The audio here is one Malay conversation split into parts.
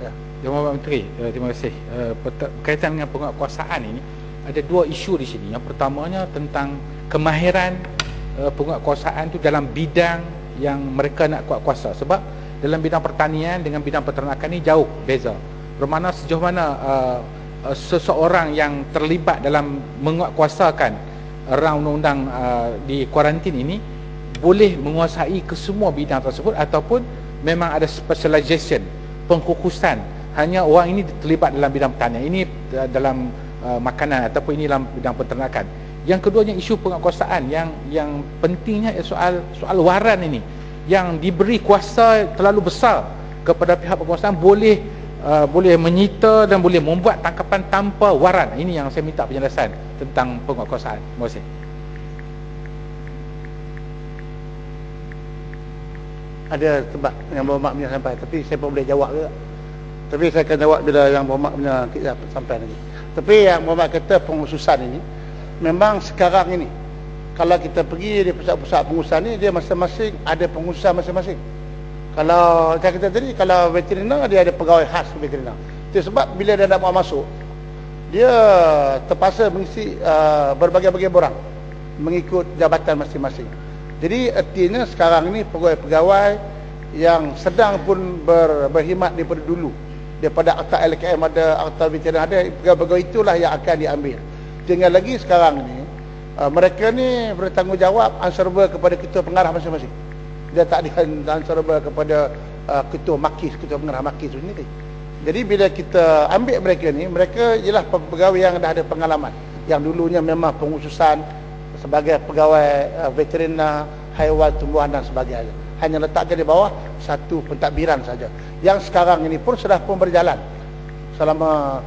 Ya. Yang Muhammad Menteri, terima kasih. Berkaitan dengan penguatkuasaan ini, ada dua isu di sini. Yang pertamanya tentang kemahiran penguatkuasaan itu dalam bidang yang mereka nak kuat-kuasa. Sebab dalam bidang pertanian dengan bidang peternakan ini jauh beza. Bermakna sejauh mana seseorang yang terlibat dalam menguatkuasakan rang undang-undang di kuarantin ini boleh menguasai kesemua bidang tersebut, ataupun memang ada specialization, pengkhususan, hanya orang ini terlibat dalam bidang pertanian, ini dalam makanan, ataupun ini dalam bidang peternakan. Yang keduanya isu penguatkuasaan yang pentingnya soal waran ini, yang diberi kuasa terlalu besar kepada pihak penguasaan, boleh menyita dan boleh membuat tangkapan tanpa waran. Ini yang saya minta penjelasan tentang penguatkuasaan. Terima kasih. Ada sebab yang Muhammad punya sampai, tapi saya pun boleh jawab juga. Tapi saya akan jawab bila yang Muhammad punya sampai lagi. Tapi yang Muhammad kata pengkhususan ini, memang sekarang ini kalau kita pergi di pusat-pusat pengurusan ni, dia masing-masing ada pengkhususan masing-masing. Kalau saya kata tadi, kalau veteriner dia ada pegawai khas veteriner. Itu sebab bila dia nak mau masuk, dia terpaksa mengisi berbagai-bagai borang mengikut jabatan masing-masing. Jadi artinya sekarang ini pegawai-pegawai yang sedang pun berkhidmat daripada dulu, daripada akta LKM ada, akta veteriner ada, pegawai-pegawai itulah yang akan diambil. Tinggal lagi sekarang ni mereka ni bertanggungjawab answerable kepada ketua pengarah masing-masing. Dia tak answerable kepada ketua makis, ketua pengarah makis sendiri. Jadi bila kita ambil mereka ni, mereka ialah pegawai yang dah ada pengalaman, yang dulunya memang pengkhususan sebagai pegawai veteriner, haiwan, tumbuhan dan sebagainya. Hanya letakkan di bawah satu pentadbiran saja. Yang sekarang ini pun sudah pun berjalan selama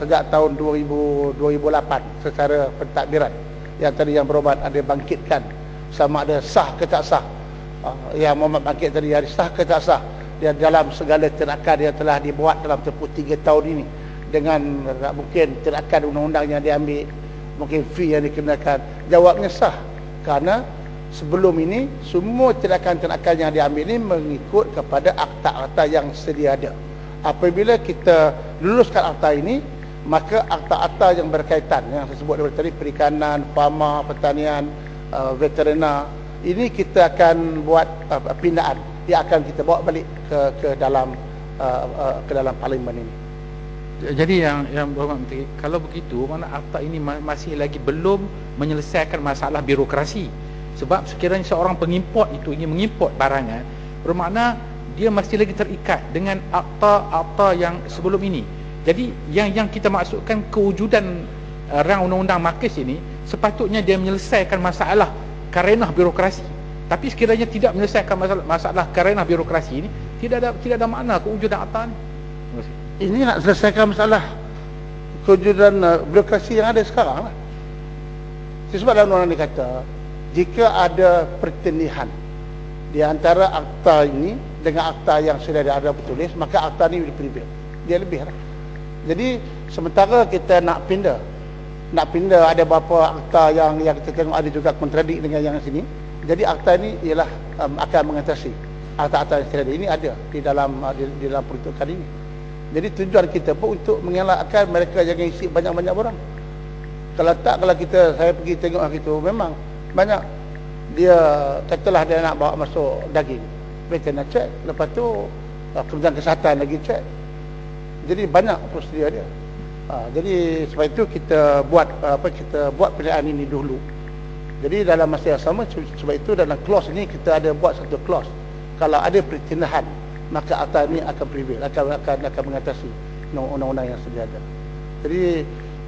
sejak tahun 2008 secara pentadbiran. Yang tadi yang berobat ada bangkitkan, sama ada sah ke tak sah. Yang Muhammad bangkit tadi, ada sah ke tak sah. Dia dalam segala tindakan yang telah dibuat dalam tempoh 3 tahun ini, dengan mungkin tindakan undang-undang yang diambil, mungkin fee yang dikenakan, jawabnya sah. Karena sebelum ini semua tindakan-tindakan yang diambil ini mengikut kepada akta-akta yang sedia ada. Apabila kita luluskan akta ini, maka akta-akta yang berkaitan, yang saya sebut tadi, perikanan, farma, pertanian, veteriner, ini kita akan buat pindaan. Dia akan kita bawa balik ke dalam parlimen ini. Jadi yang Bapak Menteri, kalau begitu mana akta ini masih lagi belum menyelesaikan masalah birokrasi. Sebab sekiranya seorang pengimport itu ingin mengimport barangan, bermakna dia masih lagi terikat dengan akta-akta yang sebelum ini. Jadi yang kita maksudkan kewujudan rang undang-undang makis ini, sepatutnya dia menyelesaikan masalah karenah birokrasi. Tapi sekiranya tidak menyelesaikan masalah karenah birokrasi ini, tidak ada makna kewujudan akta ini. Terima kasih. Ini nak selesaikan masalah kewujudan birokrasi yang ada sekarang lah. Sebab dalam undang-undang dikata, jika ada pertendihan di antara akta ini dengan akta yang sudah ada bertulis, maka akta ini prevail. Dia lebih lah. Jadi sementara kita nak pindah ada beberapa akta yang kita tengok ada juga kontradik dengan yang sini. Jadi akta ini ialah akan mengatasi akta-akta yang sudah ada. Ini ada di dalam peruntukan ini. Jadi tujuan kita pun untuk mengelakkan mereka jangan isi banyak-banyak orang. Kalau saya pergi tengok hari itu, memang banyak dia katalah dia nak bawa masuk daging, veteriner check, lepas tu Kementerian Kesihatan lagi check. Jadi banyak prosedur dia. Jadi sebab itu kita buat pilihan ini dulu. Jadi dalam masa yang sama, sebab itu dalam clause ini kita ada buat satu clause. Kalau ada pertindahan, maka akta ini akan prevail, akan mengatasi undang-undang yang sedia ada. Jadi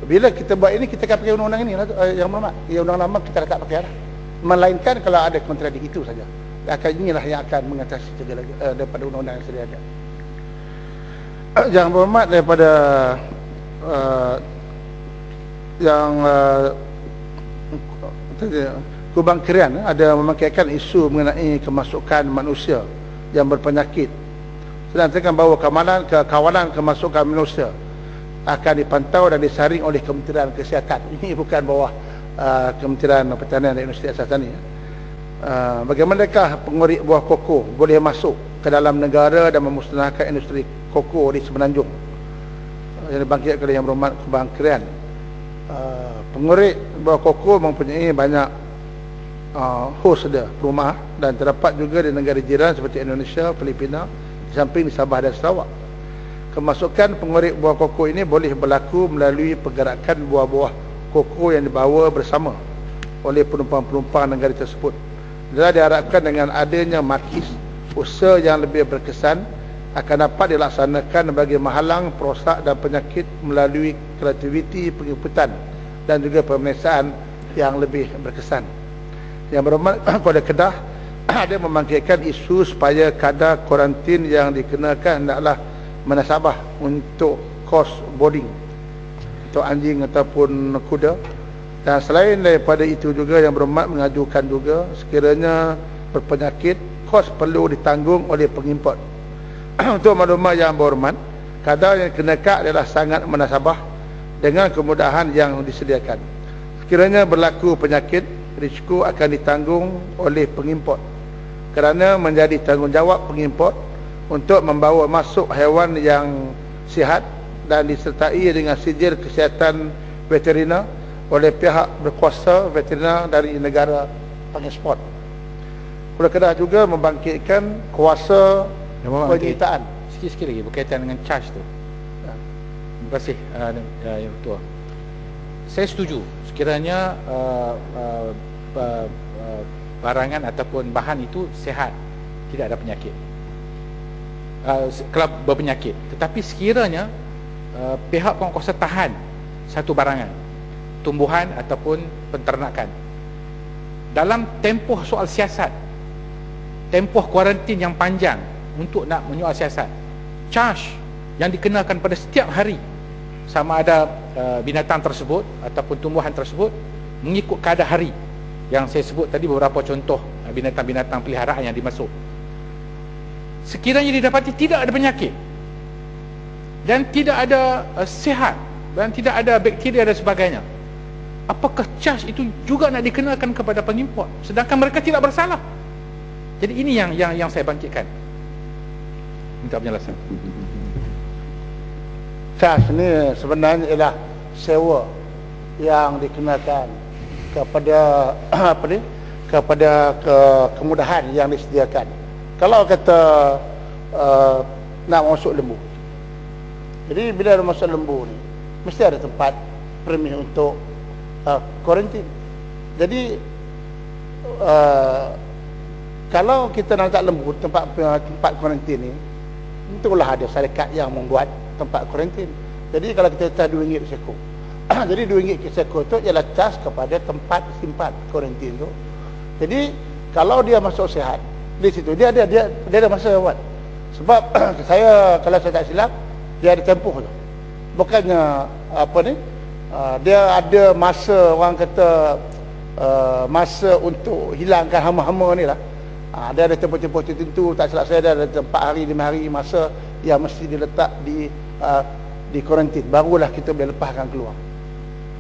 bila kita buat ini, kita akan pakai undang-undang ini yang lama. Yang undang lama kita tak pakai lah. Melainkan kalau ada kontradik itu saja. Inilah yang akan mengatasi segala daripada undang-undang yang sedia ada. Yang berhormat daripada Kubang Kerian ada memakaikan isu mengenai kemasukan manusia yang berpenyakit. Sedangkan bahawa kawalan kemasukan manusia akan dipantau dan disaring oleh Kementerian Kesihatan. Ini bukan bawah Kementerian Pertanian dan Industri Asas Tani. Bagaimanakah pengurik buah koko boleh masuk ke dalam negara dan memusnahkan industri koko di Semenanjung yang dibangkitkan oleh Yang Berhormat Kubang Krian. Pengurip buah koko mempunyai banyak host dia, rumah, dan terdapat juga di negara jiran seperti Indonesia, Filipina, di samping di Sabah dan Sarawak. Kemasukan pengurip buah koko ini boleh berlaku melalui pergerakan buah-buah koko yang dibawa bersama oleh penumpang-penumpang negara tersebut. Dan diharapkan dengan adanya makis, usaha yang lebih berkesan akan dapat dilaksanakan bagi menghalang perosak dan penyakit melalui kreativiti penginputan dan juga pemeriksaan yang lebih berkesan. Yang Berhormat Kuala Kedah ada membangkitkan isu supaya kadar kuarantin yang dikenakan hendaklah menasabah untuk kos boarding untuk anjing ataupun kuda. Dan selain daripada itu juga Yang Berhormat mengajukan juga sekiranya berpenyakit, kos perlu ditanggung oleh pengimport. Untuk maklumat Yang Berhormat, kadar yang dikenakan adalah sangat menasabah dengan kemudahan yang disediakan. Sekiranya berlaku penyakit, risiko akan ditanggung oleh pengimport kerana menjadi tanggungjawab pengimport untuk membawa masuk haiwan yang sihat dan disertai dengan sijil kesihatan veteriner oleh pihak berkuasa veteriner dari negara pengeksport. Kuala Kedah juga membangkitkan kuasa penyitaan. Sikit-sikit lagi berkaitan dengan charge tu. Terima kasih Yang Ketua. Saya setuju sekiranya barangan ataupun bahan itu sihat, tidak ada penyakit, kalau berpenyakit. Tetapi sekiranya pihak penguasa tahan satu barangan, tumbuhan ataupun penternakan, dalam tempoh soal siasat, tempoh kuarantin yang panjang untuk nak menyoal siasat, charge yang dikenakan pada setiap hari, sama ada binatang tersebut ataupun tumbuhan tersebut mengikut kadar hari yang saya sebut tadi, beberapa contoh binatang-binatang peliharaan yang dimasuk. Sekiranya didapati tidak ada penyakit dan tidak ada sihat dan tidak ada bakteria dan sebagainya, apakah charge itu juga nak dikenakan kepada pengimport sedangkan mereka tidak bersalah? Jadi ini yang saya bangkitkan. Minta penjelasan. Charge ni sebenarnya ialah sewa yang dikenakan kepada kemudahan yang disediakan. Kalau kata nak masuk lembu, jadi bila ada masuk lembu ni mesti ada tempat permis untuk kuarantin. Jadi kalau kita nak letak lembu tempat kuarantin ni, tentulah ada syarikat yang membuat tempat kuarantin. Jadi kalau kita letak RM2 sekor, jadi RM2 sekor tu ialah cas kepada tempat simpan kuarantin tu. Jadi kalau dia masuk sihat di situ, dia ada masa buat. Sebab kalau saya tak silap, dia ada tempoh tu. Bukannya dia ada masa, orang kata masa untuk hilangkan hama-hama ni lah. Dia ada tempoh-tempoh tertentu, tak silap saya dia ada 4 hari 5 hari masa yang mesti diletak di kuarantin, barulah kita boleh lepaskan keluar.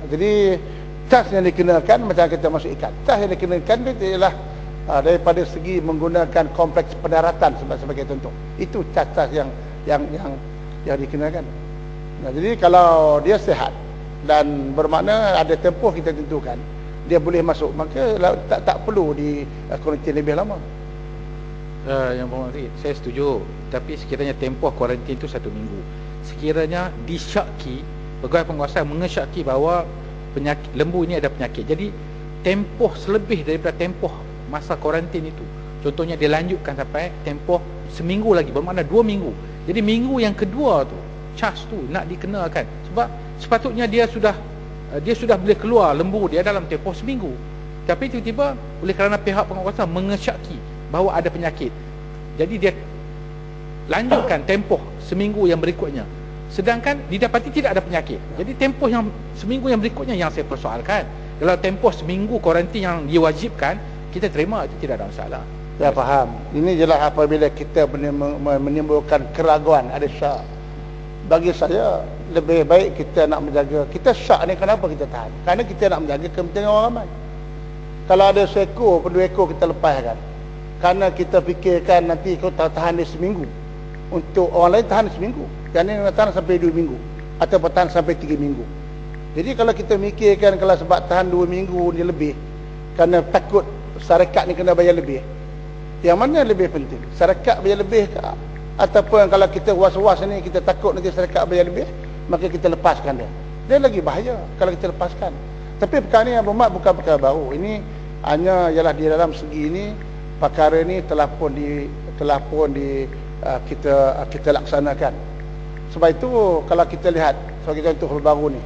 Jadi tas yang dikenakan macam kita masuk ikan, tas yang dikenakan itu ialah daripada segi menggunakan kompleks pendaratan sebagai contoh. Itu tas-tas yang dikenakan. Nah, jadi kalau dia sihat dan bermakna ada tempoh kita tentukan, dia boleh masuk, maka tak perlu di kuarantin lebih lama. Yang Berhormat, saya setuju. Tapi sekiranya tempoh kuarantin itu 1 minggu, sekiranya disyaki, pegawai penguasa mengesyaki bahawa lembu ini ada penyakit, jadi tempoh selebih daripada tempoh masa kuarantin itu, contohnya dilanjutkan sampai tempoh seminggu lagi, bermakna 2 minggu. Jadi minggu yang kedua tu, charge tu nak dikenakan, sebab sepatutnya dia sudah boleh keluar lembu dia dalam tempoh seminggu. Tapi tiba-tiba oleh kerana pihak penguasa mengesyaki bahawa ada penyakit, jadi dia lanjutkan tempoh seminggu yang berikutnya, sedangkan didapati tidak ada penyakit. Jadi tempoh yang seminggu yang berikutnya yang saya persoalkan. Kalau tempoh seminggu kuarantin yang diwajibkan, kita terima, itu tidak ada masalah. Saya faham. Ini jelas apabila kita menimbulkan keraguan, ada syak. Bagi saya lebih baik kita nak menjaga, kita syak ni kenapa kita tahan? Kerana kita nak menjaga kepentingan orang ramai. Kalau ada seekor, 2 ekor kita lepaskan, kerana kita fikirkan nanti kau tahan dia seminggu, Untuk orang lain tahan seminggu, yang ini tahan sampai 2 minggu atau tahan sampai 3 minggu. Jadi kalau kita mikirkan kalau sebab tahan 2 minggu ni lebih kerana takut syarikat ni kena bayar lebih, yang mana lebih penting? Syarikat bayar lebih ke, ataupun kalau kita was-was ni kita takut nanti syarikat bayar lebih, maka kita lepaskan dia. Dia lagi bahaya kalau kita lepaskan. Tapi perkara ni yang bermak bukan perkara baru. Ini hanya ialah di dalam segi ini perkara ni telah pun kita laksanakan. Sebab itu kalau kita lihat sebagai contoh baru ni,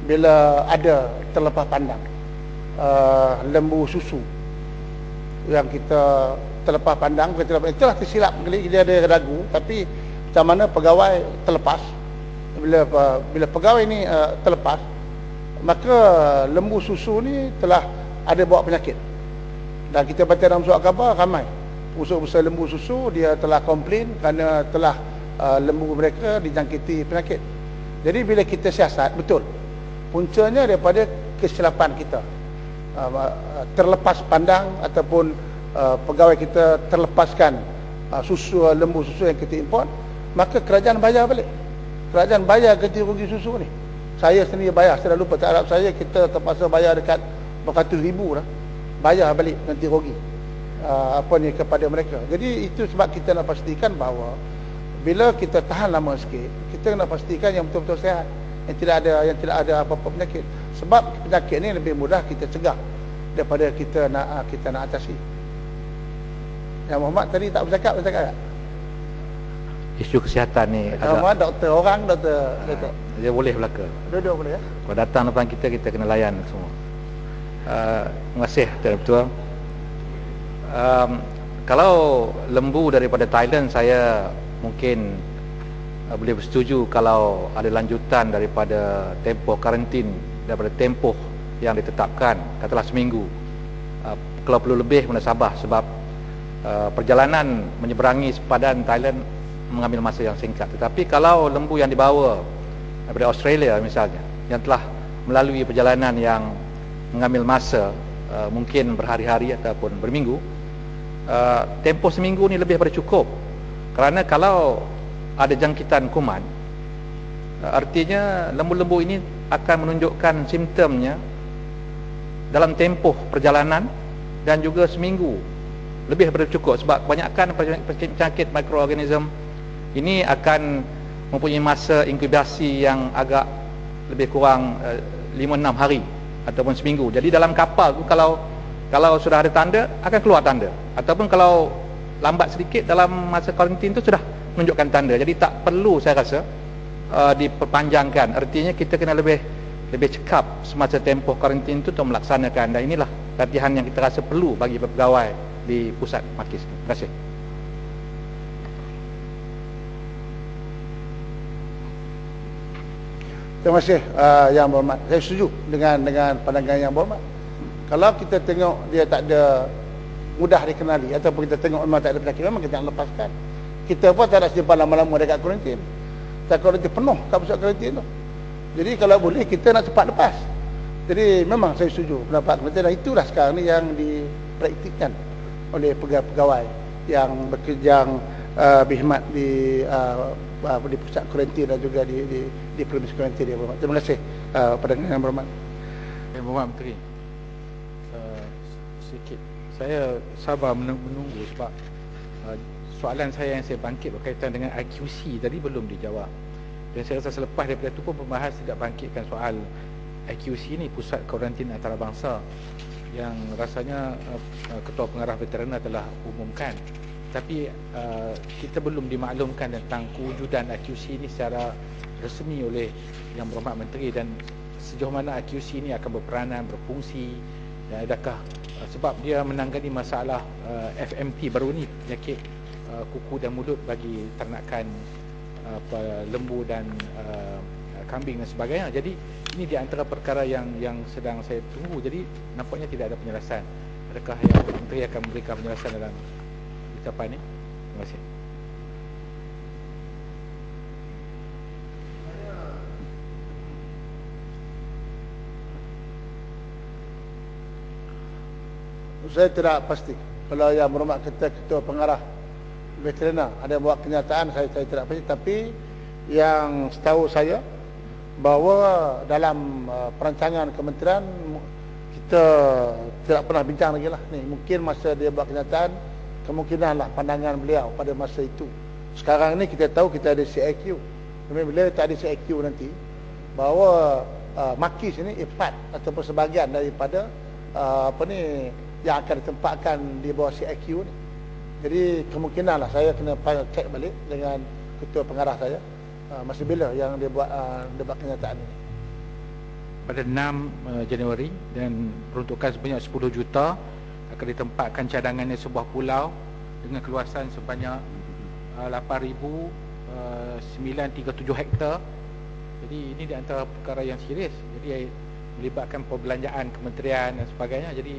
bila ada terlepas pandang lembu susu yang kita terlepas pandang, itulah tersilap dia ada ragu, tapi macam mana pegawai terlepas, bila pegawai ni terlepas, maka lembu susu ni telah ada bawa penyakit. Dan kita baca dalam surat khabar ramai usaha-usaha lembu susu dia telah komplain kerana telah lembu mereka dijangkiti penyakit. Jadi bila kita siasat, betul puncanya daripada kesilapan kita, terlepas pandang ataupun pegawai kita terlepaskan lembu susu yang kita import, maka kerajaan bayar balik. Kerajaan bayar ganti rugi susu ni. Saya sendiri bayar, saya dah lupa, tak harap saya, kita terpaksa bayar dekat beratus ribu lah, bayar balik ganti rugi kepada mereka. Jadi itu sebab kita nak pastikan bahawa bila kita tahan lama sikit, kita nak pastikan yang betul-betul sihat, yang tidak ada apa-apa penyakit. Sebab penyakit ni lebih mudah kita cegah daripada kita nak atasi. Yang Muhammad tadi tak bercakap tak? Isu kesihatan ni Muhammad doktor orang, doktor. Dia boleh belaka. Dua-dua boleh ya. Kalau datang depan kita kena layan semua. Terima kasih Tuan. Kalau lembu daripada Thailand, saya mungkin boleh bersetuju kalau ada lanjutan daripada tempoh karantin, daripada tempoh yang ditetapkan, katalah seminggu. Kalau perlu lebih, munasabah, sebab perjalanan menyeberangi sepadan Thailand mengambil masa yang singkat. Tetapi kalau lembu yang dibawa daripada Australia misalnya, yang telah melalui perjalanan yang mengambil masa mungkin berhari-hari ataupun berminggu, tempoh seminggu ni lebih daripada cukup. Kerana kalau ada jangkitan kuman, artinya lembu-lembu ini akan menunjukkan simptomnya dalam tempoh perjalanan dan juga seminggu lebih daripada cukup. Sebab kebanyakan penyakit mikroorganism ini akan mempunyai masa inkubasi yang agak lebih kurang 5-6 hari ataupun seminggu. Jadi dalam kapal tu kalau sudah ada tanda, akan keluar tanda. Ataupun kalau lambat sedikit dalam masa kuarantin tu sudah menunjukkan tanda. Jadi tak perlu, saya rasa, diperpanjangkan. Artinya kita kena lebih cekap semasa tempoh kuarantin tu untuk melaksanakan. Dan inilah latihan yang kita rasa perlu bagi pegawai di pusat Makis. Terima kasih. Terima kasih Yang Berhormat. Saya setuju dengan pandangan Yang Berhormat. Kalau kita tengok dia tak ada, mudah dikenali, ataupun kita tengok memang tak ada penyakit, memang kita nak lepaskan. Kita pun tak nak simpan lama-lama dekat kuarantin. Tak kuarantin penuh kat pusat kuarantin tu. Jadi kalau boleh kita nak cepat lepas. Jadi memang saya setuju pendapat kuarantin, dan itulah sekarang ni yang dipraktikkan oleh pegawai yang bekerja berkhidmat di pusat kuarantin dan juga di premis kuarantin dia. Terima kasih pandangan Yang Berhormat. Yang Berhormat Menteri, sikit saya sabar menunggu sebab soalan saya yang saya bangkit berkaitan dengan IQC tadi belum dijawab. Dan saya rasa selepas daripada itu pun pembahas tidak bangkitkan soal IQC ni, Pusat Kuarantin Antarabangsa, yang rasanya Ketua Pengarah Veteran telah umumkan. Tapi kita belum dimaklumkan tentang kewujudan IQC ini secara resmi oleh Yang Berhormat Menteri, dan sejauh mana IQC ini akan berperanan, berfungsi, dan adakah sebab dia menangani masalah FMT baru ni, penyakit kuku dan mulut bagi ternakan lembu dan kambing dan sebagainya. Jadi ini di antara perkara yang sedang saya tunggu. Jadi nampaknya tidak ada penjelasan. Adakah Yang Menteri akan memberikan penjelasan dalam ucapan ini? Terima kasih. Saya tidak pasti. Kalau Yang Berhormat kata Ketua Pengarah veteriner ada buat kenyataan, saya tidak pasti, tapi yang setahu saya bahawa dalam perancangan kementerian kita tidak pernah bincang lagi lah ni. Mungkin masa dia buat kenyataan, kemungkinanlah pandangan beliau pada masa itu. Sekarang ni kita tahu kita ada CIQ. Tapi bila tak ada CIQ nanti, bahawa makis ini part ataupun sebahagian daripada yang akan ditempatkan di bawah CIQ ni. Jadi kemungkinanlah saya kena cek balik dengan ketua pengarah saya masa bila yang dia buat kenyataan ini. Pada 6 Januari dan peruntukan sebanyak 10 juta akan ditempatkan cadangannya sebuah pulau dengan keluasan sebanyak 8,937 hektar. Jadi ini di antara perkara yang serius. Jadi melibatkan perbelanjaan kementerian dan sebagainya. Jadi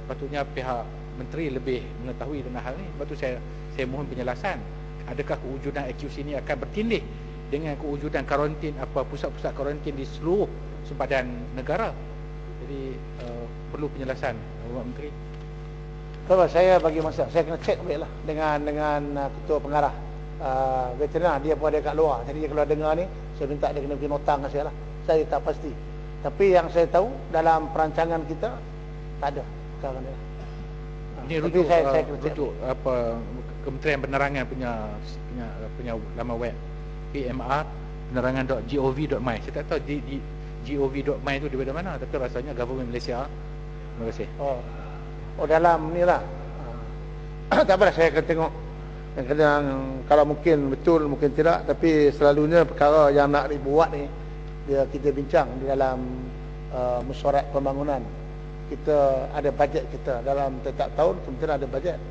sepatutnya pihak menteri lebih mengetahui tentang hal ini. Sebab tu saya mohon penjelasan. Adakah kewujudan AQC ini akan bertindih dengan kewujudan karantin, pusat-pusat karantin di seluruh sempadan negara? Jadi perlu penjelasan Bapak Menteri. Kalau saya bagi masa, saya kena cek balik lah dengan ketua pengarah veteriner. Dia pun ada kat luar. Jadi kalau dengar ni, saya minta dia kena pergi nota dengan saya lah. Saya tak pasti. Tapi yang saya tahu dalam perancangan kita tak ada sekarang ni. Ini rujuk Kementerian Penerangan punya laman web PMR penerangan.gov.my. Saya tak tahu di gov.my itu di mana, tapi rasanya government Malaysia. Terima kasih. Oh dalam ni lah. Tak apalah, saya akan tengok. Kadang-kadang kalau mungkin betul, mungkin tidak. Tapi selalunya perkara yang nak dibuat ni, kita bincang di dalam mesyuarat pembangunan. Kita ada bajet kita dalam setiap tahun, kemudian ada bajet.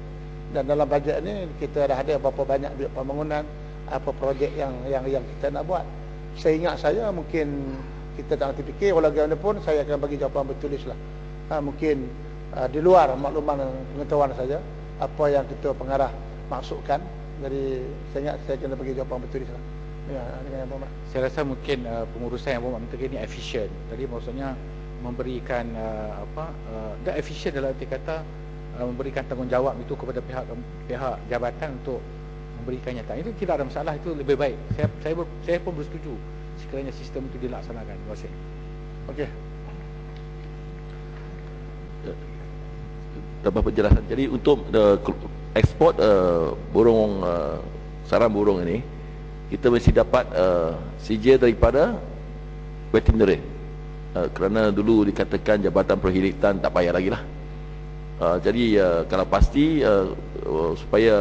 Dan dalam bajet ni kita dah ada berapa banyak duit pembangunan, apa projek yang kita nak buat. Seingat saya mungkin kita tak nanti fikir, walau bagaimana pun saya akan bagi jawapan bertulis lah. Mungkin di luar makluman pengetahuan saja apa yang ketua pengarah maksudkan. Jadi saya ingat saya kena bagi jawapan bertulis lah. Ya, dengan yang berhormat. Saya rasa mungkin pengurusan yang berhormat Menteri ini efisien. Tadi maksudnya memberikan dan efisien dalam arti kata memberikan tanggungjawab itu kepada pihak jabatan untuk memberikan nyataan. Itu tidak ada masalah, itu lebih baik. Saya pun bersetuju sekiranya sistem itu dilaksanakan. Terima kasih. Okey. Dapat penjelasan. Jadi untuk ekspor burung sarang burung ini, kita mesti dapat sijil daripada veterinary. Kerana dulu dikatakan Jabatan Perkhidmatan tak payah lagi lah. Jadi kalau pasti supaya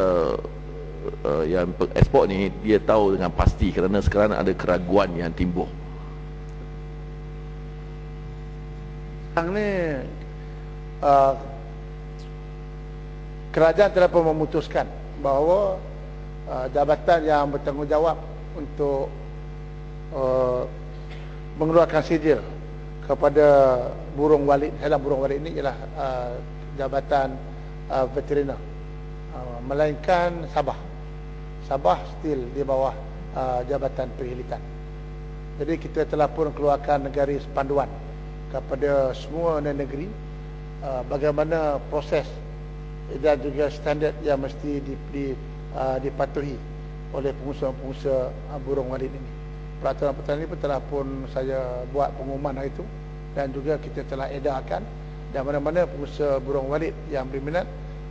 yang ekspor ni dia tahu dengan pasti, kerana sekarang ada keraguan yang timbul. Sekarang ni kerajaan telah pun memutuskan bahawa jabatan yang bertanggungjawab untuk mengeluarkan sijil kepada burung walid, dalam burung walid ini ialah Jabatan Veteriner, melainkan Sabah still di bawah Jabatan Perkhidmatan. Jadi kita telah pun keluarkan garis panduan kepada semua negeri bagaimana proses dan juga standard yang mesti dipatuhi oleh pengusaha-pengusaha burung walid ini. Peraturan-peraturan ini pun telah pun saya buat pengumuman hari itu, dan juga kita telah edarkan, dan mana-mana pengusaha burung walid yang berminat,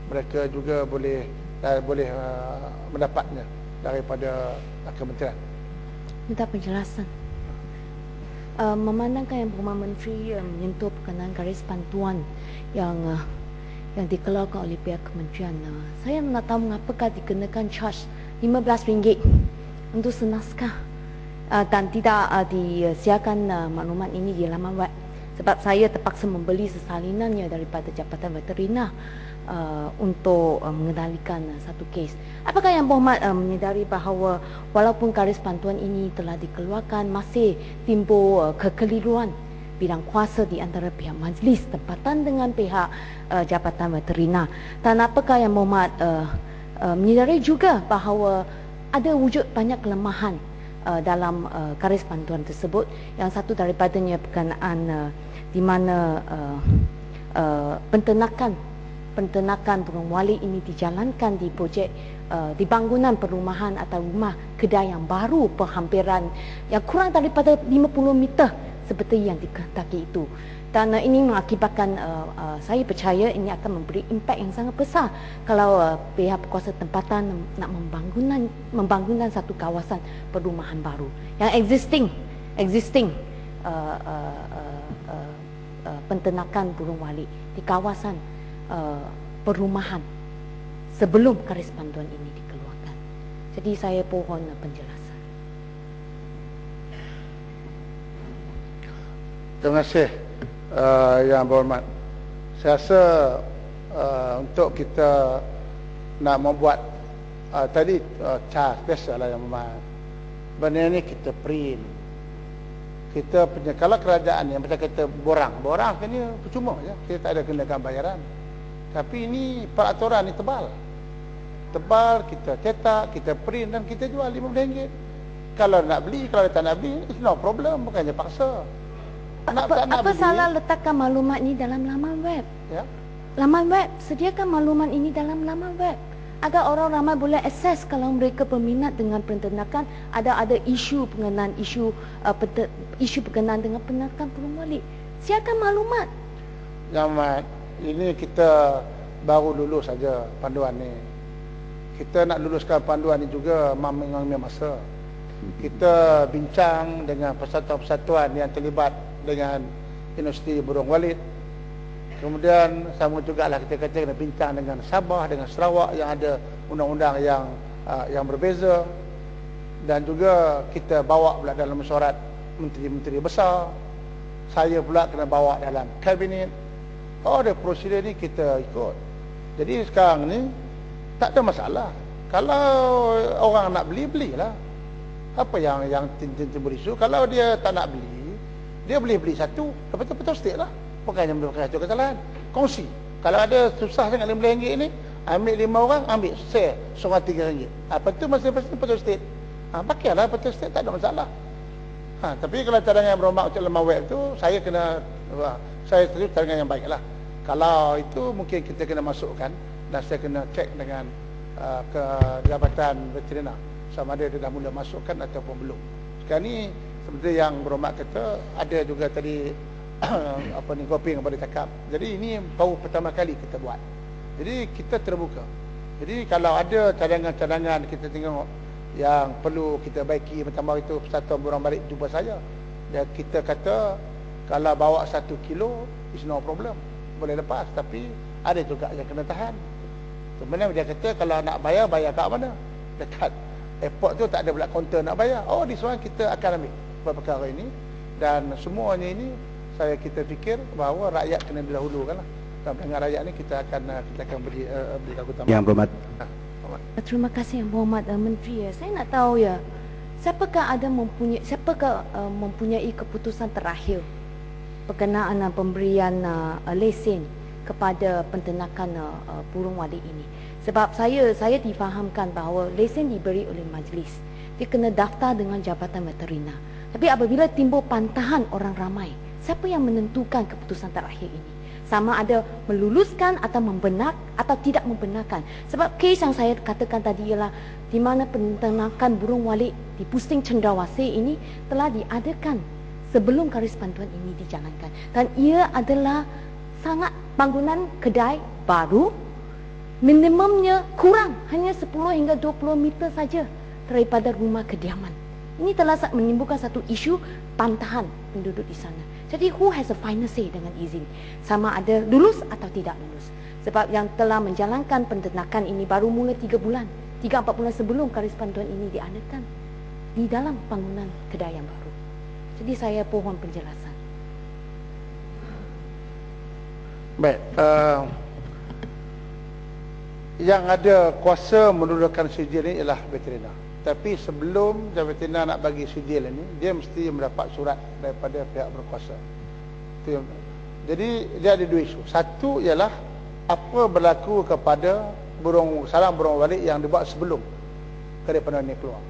mereka juga boleh mendapatnya daripada kementerian. Minta penjelasan. Memandangkan yang Perdana Menteri menyentuh berkenaan garis panduan yang dikeluarkan oleh pihak kementerian, saya nak tahu mengapakah dikenakan charge RM15 untuk senaskah dan tidak disiarkan maklumat ini di laman web. Sebab saya terpaksa membeli sesalinannya daripada Jabatan Veteriner untuk mengendalikan satu kes. Apakah yang berhormat menyedari bahawa walaupun garis panduan ini telah dikeluarkan, masih timbul kekeliruan bidang kuasa di antara pihak majlis tempatan dengan pihak Jabatan Veteriner? Dan apakah yang berhormat menyedari juga bahawa ada wujud banyak kelemahan dalam garis panduan tersebut? Yang satu daripadanya berkenaan di mana penternakan penternakan burung walit ini dijalankan di projek di bangunan perumahan atau rumah kedai yang baru berhampiran yang kurang daripada 50 meter seperti yang dikehendaki itu. Dan ini mengakibatkan saya percaya ini akan memberi impak yang sangat besar kalau pihak berkuasa tempatan nak membangunkan satu kawasan perumahan baru yang existing penternakan burung walit di kawasan perumahan sebelum garis panduan ini dikeluarkan. Jadi saya pohon penjelasan. Terima kasih Yang Berhormat. Saya rasa untuk kita nak membuat tadi charge biasalah Yang Berhormat. Benda ni kita print. Kita punya, kalau kerajaan yang macam kita borang kan ni percuma je. Kita tak ada kenakan bayaran. Tapi ini peraturan ni tebal, kita cetak, kita print dan kita jual RM50. Kalau nak beli, kalau tak nak beli, it's no problem, bukannya paksa. Apa salah letakkan maklumat ini dalam laman web? Ya. Laman web, sediakan maklumat ini dalam laman web agar orang ramai boleh akses kalau mereka berminat dengan penternakan. Ada isu berkenaan isu berkenaan dengan penternakan burung walit. Siapkan maklumat. Jamat, ini kita baru lulus saja panduan ni. Kita nak luluskan panduan ni juga mengambil masa. Kita bincang dengan persatuan-persatuan yang terlibat dengan industri burung walit. Kemudian sama jugalah kita kata kena bincang dengan Sabah, dengan Sarawak yang ada undang-undang yang berbeza. Dan juga kita bawa pula dalam mesyuarat menteri-menteri besar. Saya pula kena bawa dalam kabinet. Ada prosedur ni kita ikut. Jadi sekarang ni tak ada masalah. Kalau orang nak beli, belilah. Apa yang timbul isu? Kalau dia tak nak beli, dia boleh beli satu, lepas tu betul state lah. Bukannya berkata kesalahan. Kongsi. Kalau ada susah sangat RM50 ni, ambil 5 orang, ambil share seorang RM3. Apa tu masing-masing betul state. Pakailah betul state, tak ada masalah. Tapi kalau cadangan berhormat untuk lemah web tu, saya setuju cadangan yang baik lah. Kalau itu mungkin kita kena masukkan dan saya kena cek dengan ke Jabatan Veteriner sama ada dia dah mula masukkan ataupun belum. Sekarang ni seperti yang berhormat kata, ada juga tadi Goping yang boleh cakap. Jadi ini baru pertama kali kita buat. Jadi kita terbuka. Jadi kalau ada cadangan-cadangan kita tengok yang perlu kita baiki, macam itu persatuan burung balik jumpa saya. Dan kita kata kalau bawa 1 kilo is no problem, boleh lepas. Tapi ada juga yang kena tahan. Sebenarnya dia kata kalau nak bayar kat mana? Dekat airport tu tak ada pula kaunter nak bayar. Di sana kita akan ambil perkara ini. Dan semuanya ini kita fikir bahawa rakyat kena didahulukan lah. Dan dengan rakyat ni kita akan berikan utama. Yang Berhormat. Terima kasih Yang Berhormat Menteri. Saya nak tahu siapakah mempunyai keputusan terakhir berkenaan pemberian lesen kepada penternakan burung walit ini. Sebab saya difahamkan bahawa lesen diberi oleh majlis. Dia kena daftar dengan Jabatan Veteriner. Tapi apabila timbul pantahan orang ramai, siapa yang menentukan keputusan terakhir ini? Sama ada meluluskan atau atau tidak membenarkan. Sebab kes yang saya katakan tadi ialah di mana penternakan burung walit di Pusting Cendrawasih ini telah diadakan sebelum garis panduan ini dijalankan. Dan ia adalah sangat bangunan kedai baru, minimumnya kurang hanya 10 hingga 20 meter saja daripada rumah kediaman. Ini telah menimbulkan satu isu pantahan penduduk di sana. Jadi who has a final say dengan izin? Sama ada lulus atau tidak lulus. Sebab yang telah menjalankan penternakan ini baru mula 3 bulan. 3-4 bulan sebelum garis panduan ini diadakan di dalam bangunan kedai yang baru. Jadi saya pohon penjelasan. Baik, yang ada kuasa menurunkan sijil ini ialah veteriner. Tapi sebelum veteriner nak bagi sijil ini, dia mesti mendapat surat daripada pihak berkuasa. Jadi dia ada 2 isu. Satu ialah apa berlaku kepada sarang burung walit yang dibuat sebelum garis panduan ini keluar.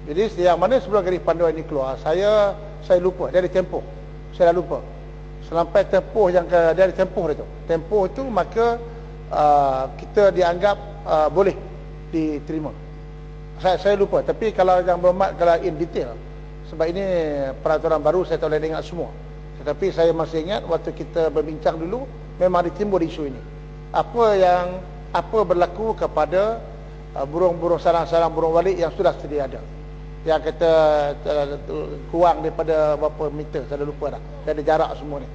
Jadi yang mana sebelum garis panduan ini keluar, saya lupa, dia ada tempoh. Saya dah lupa. Sampai tempoh yang dia ada tempoh dia tu. Tempoh tu maka kita dianggap boleh diterima. Saya lupa, tapi kalau yang berhormat, kalau in detail, sebab ini peraturan baru, saya tak boleh ingat semua. Tetapi saya masih ingat waktu kita berbincang dulu, memang ditimbul isu ini. Apa berlaku kepada burung-burung sarang-sarang burung walit yang sudah sedia ada, yang kata kurang daripada berapa meter, saya dah lupa dah, dan ada jarak semua ni.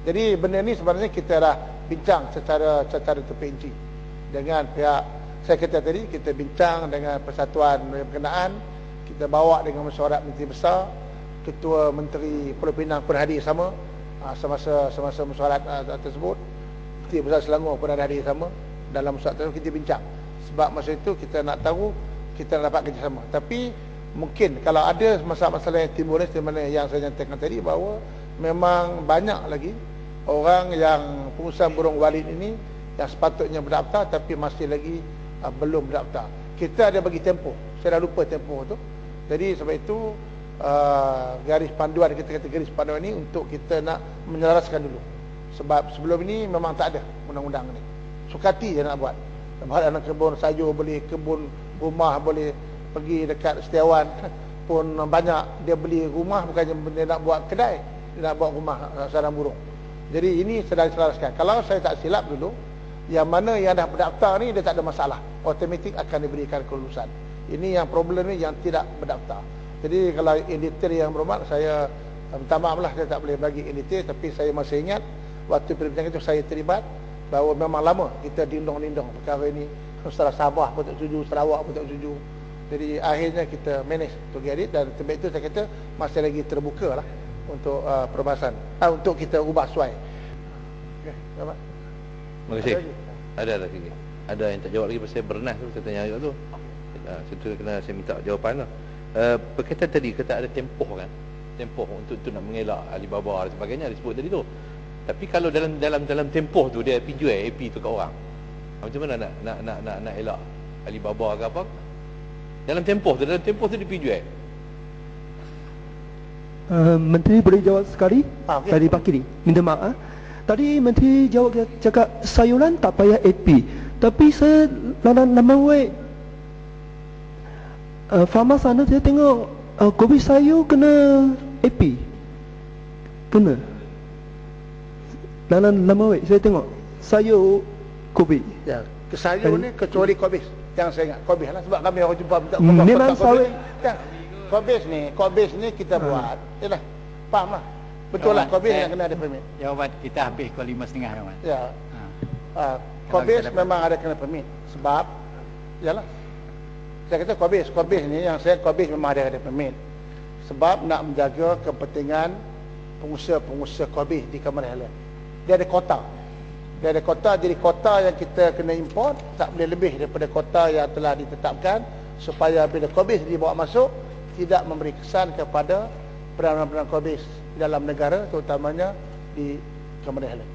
Jadi benda ni sebenarnya kita dah bincang secara terperinci dengan pihak. Saya kata tadi, kita bincang dengan persatuan berkenaan, kita bawa dengan mesyuarat Menteri Besar, Ketua Menteri Pulau Pinang pun hadir sama, semasa mesyuarat tersebut. Menteri Besar Selangor pun ada hadir sama. Dalam mesyuarat tersebut kita bincang, sebab masa itu kita nak tahu, kita nak dapat kerjasama. Tapi mungkin kalau ada masalah-masalah yang timbul, sebenarnya yang saya nyatakan tadi, bahawa memang banyak lagi orang yang pengusaha burung walit ini yang sepatutnya berdaftar tapi masih lagi belum berdaftar. Kita ada bagi tempoh, saya dah lupa tempoh tu. Jadi sebab itu garis panduan, kita kata garis panduan ini untuk kita nak menyelaraskan dulu. Sebab sebelum ini memang tak ada undang-undang ni. Sukati je nak buat. Anak kebun sayur boleh, kebun rumah boleh, pergi dekat Setiawan pun banyak dia beli rumah, bukannya dia nak buat kedai, dia nak buat rumah sarang burung. Jadi ini sedang diselaraskan. Kalau saya tak silap dulu, yang mana yang dah berdaftar ni dia tak ada masalah, automatik akan diberikan kelulusan. Ini yang problem ni yang tidak berdaftar. Jadi kalau in detail yang berhormat, saya minta maaf lah, saya tak boleh bagi in detail. Tapi saya masih ingat waktu perbincangan itu saya terlibat, bahawa memang lama kita dindong-dindong perkara ini. Salah Sabah pun tak setuju, Sarawak pun tak setuju. Jadi akhirnya kita manage untuk get it, dan sebab itu saya kata masih lagi terbuka lah untuk perbahasan, untuk kita ubah suai. Okay, selamat. Terima kasih. Ada lagi. Ada yang tak jawab lagi pasal bernas tu, saya tanya juga tu. Situ kena saya minta jawapan lah. Berkaitan tadi kata ada tempoh kan, tempoh untuk nak mengelak Alibaba dan sebagainya disebut tadi tu. Tapi kalau dalam tempoh tu dia jual AP tu kat orang, macam mana nak elak Alibaba ke apa? Dalam tempoh tu dia jual. Menteri boleh jawab sekali? Okay. Tadi Pak Kiri, minta maaf. Tadi Menteri jawab, cakap sayuran tak payah AP. Tapi saya lama wei farma sana saya tengok kopi sayur kena AP. Kena. Lama wei saya tengok sayur kopi. Ya, sayur ni kecuali kobis. Yang saya ingat kobis lah, sebab kami orang jumpa minta memang sawit. Ya. Kobis ni kita buat. Yalah. Faham lah. Betul lah, kobis yang kena ada permit. Jawapan kita habis pukul 5.30 Jawapan. Ya. Kobis memang ada kena permit. Sebab yalah, saya kata kobis ni yang saya kobis memang ada permit. Sebab nak menjaga kepentingan pengusaha kobis di Cameron Highlands. Dia ada kota. Jadi kota yang kita kena import tak boleh lebih daripada kota yang telah ditetapkan, supaya bila kobis dibawa masuk tidak memberi kesan kepada peranan-peranan kobis di dalam negara, terutamanya di Cameron Highlands.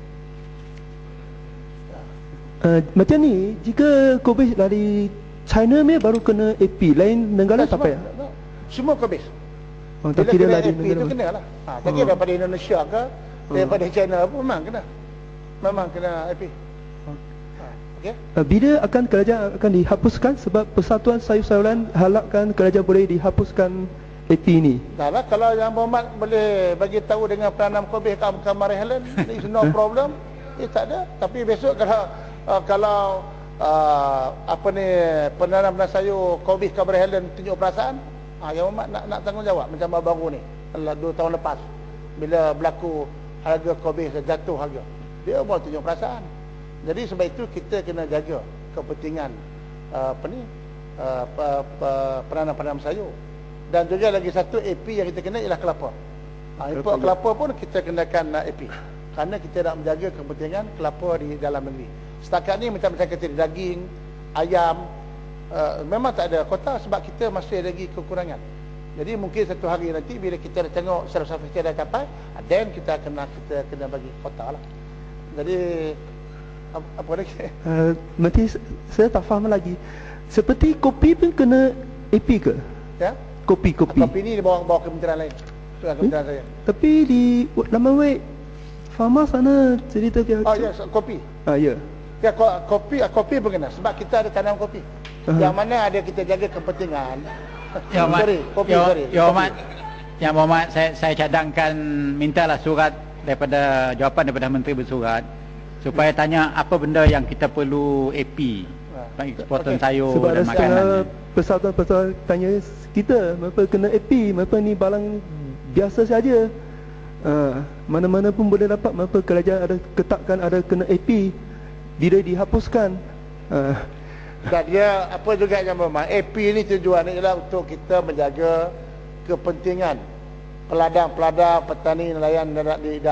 Macam ni, jika kobis dari China ni baru kena AP, lain negara tak payah? Semua kobis. Tak bila kira kena lah di AP negara itu kena lah. Tak kira daripada Indonesia ke, daripada China pun memang kena AP. Okay? Bila akan kerajaan akan dihapuskan, sebab Persatuan Sayur-sayuran harapkan kerajaan boleh dihapuskan AP ni. Dah lah, kalau yang berhormat boleh bagi tahu dengan penanam kobis kat Cameron Highlands, it's no problem. Tak ada. Tapi besok kalau penanam sayur kobis Cameron Highlands tunjuk perasaan, yang berhormat nak tanggungjawab. Macam baru ni 2 tahun lepas, bila berlaku harga kobis jatuh harga, dia baru tunjuk perasaan. Jadi sebab itu kita kena jaga kepentingan penanam sayur. Dan juga lagi satu AP yang kita kena ialah kelapa. Import kelapa pun kita kenakan AP, kerana kita nak menjaga kepentingan kelapa di dalam negeri. Setakat ni macam saya kata, daging, ayam, memang tak ada kota sebab kita masih lagi kekurangan. Jadi mungkin satu hari nanti bila kita dah tengok self-sufficient dah capai, then kita kena bagi kota lah. Jadi apa lagi? Nanti saya tak faham lagi. Seperti kopi pun kena AP ke? Ya? Kopi ni dibawa kementerian lain. Kementerian saya. Tapi di Laman Wei Farma sana cerita dia. Oh ya, kopi. Ya. Ya, kopi pun kena sebab kita ada tanam kopi. Yang mana ada kita jaga kepentingan. Ya, Mat. Kopi. Ya, Mat. Yang Muhammad, saya cadangkan mintalah surat jawapan daripada Menteri bersurat supaya tanya apa benda yang kita perlu AP eksportan sayur Sebab dan ada setengah makanan. pesawat tanya kita, kenapa kena AP, kenapa ni barang biasa saja. Mana-mana pun boleh dapat, kenapa kerajaan ada ketatkan ada kena AP, bila dihapuskan. Dan dia apa juga yang memang AP ni tujuannya ialah untuk kita menjaga kepentingan peladang-peladang, petani, nelayan di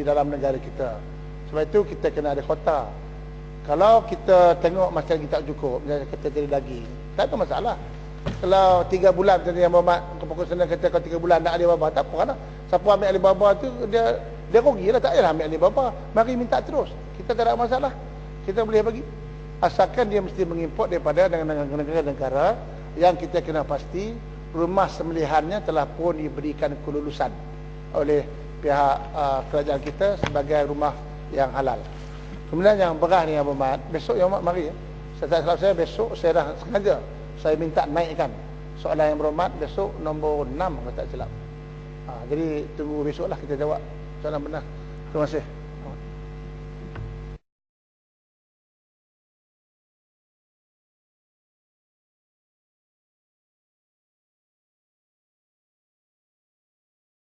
dalam negara kita. Sebab itu kita kena ada kota. Kalau kita tengok masa kita tak cukup, misalnya kita cari daging, tak ada masalah. Kalau 3 bulan macam yang Muhammad Kepokok Senang kata kalau 3 bulan nak Alibaba, tak apa lah. Siapa ambil Alibaba tu dia rugi lah, tak payahlah ambil Alibaba. Mari minta terus. Kita tak ada masalah. Kita boleh bagi. Asalkan dia mesti mengimport daripada negara-negara yang kita kena pasti rumah sembelihannya telah pun diberikan kelulusan oleh pihak kerajaan kita sebagai rumah yang halal. Kemudian yang beras ni Abang Mat, besok yang Mat mari ya. Saya tak salah saya besok saya dah sengaja saya minta naikkan soalan yang berhormat besok nombor 6 kalau tak silap. Jadi tunggu besoklah kita jawab soalan benar. Terima kasih.